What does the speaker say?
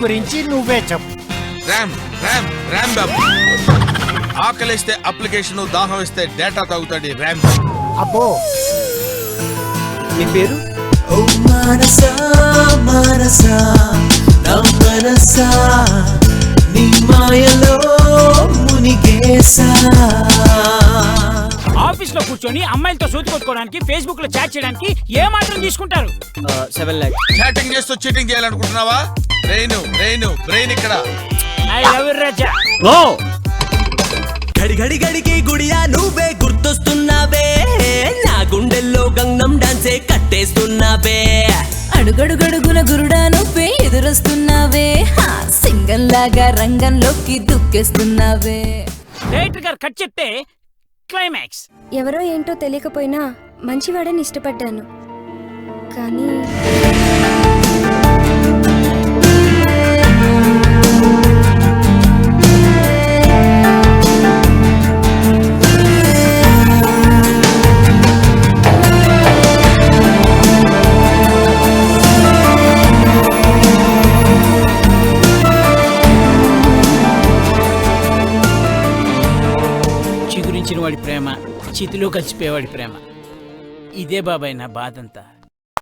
గురించి నువ్వే చెప్పు. ర్యామ్ ర్యామ్ ర్యామ్ బాబు. ఆకలిస్తే అప్లికేషన్, దాహం ఇస్తే డేటా తాగుతాడు ర్యామ్ బాబు. అబ్బో, నీ పేరు? ఓ మనసా మనసా నా మనసా నీ మాయలో మునిగేసా. ఆఫీస్ లో కూర్చొని అమ్మాయిలతో సూతి కొట్టుకోవడానికి, ఫేస్బుక్ లో చాట్ చేయడానికి ఏ మాత్రం తీసుకుంటారు? 7 lakhs. చాటింగ్ చేస్తూ చీటింగ్ చేయాలనుకుంటున్నావా? బ్రెయిన్ ఇక్కడ. ఐ లవ్ యు రాజా. గడి గడి గడికి గుడియా నువ్వే గుర్తొస్తున్నావే, నా గుండెల్లో గంగం డాన్సే కట్టేస్తున్నావే. అడుగడుగడుగున గురుడా నువ్వే ఎదురొస్తున్నావే, సింగంలాగా రంగంలోకి దుక్కేస్తున్నావే. డైరెక్టర్ గారు కట్ చెప్తే క్లైమాక్స్. ఎవరో ఏంటో తెలియకపోయినా మంచివాడని ఇష్టపడ్డాను, కానీ చిగురించిన వాడి ప్రేమ, చితిలో కలిసిపోయేవాడి ప్రేమ. ఇదే బాబాయ్ నా బాధంతా.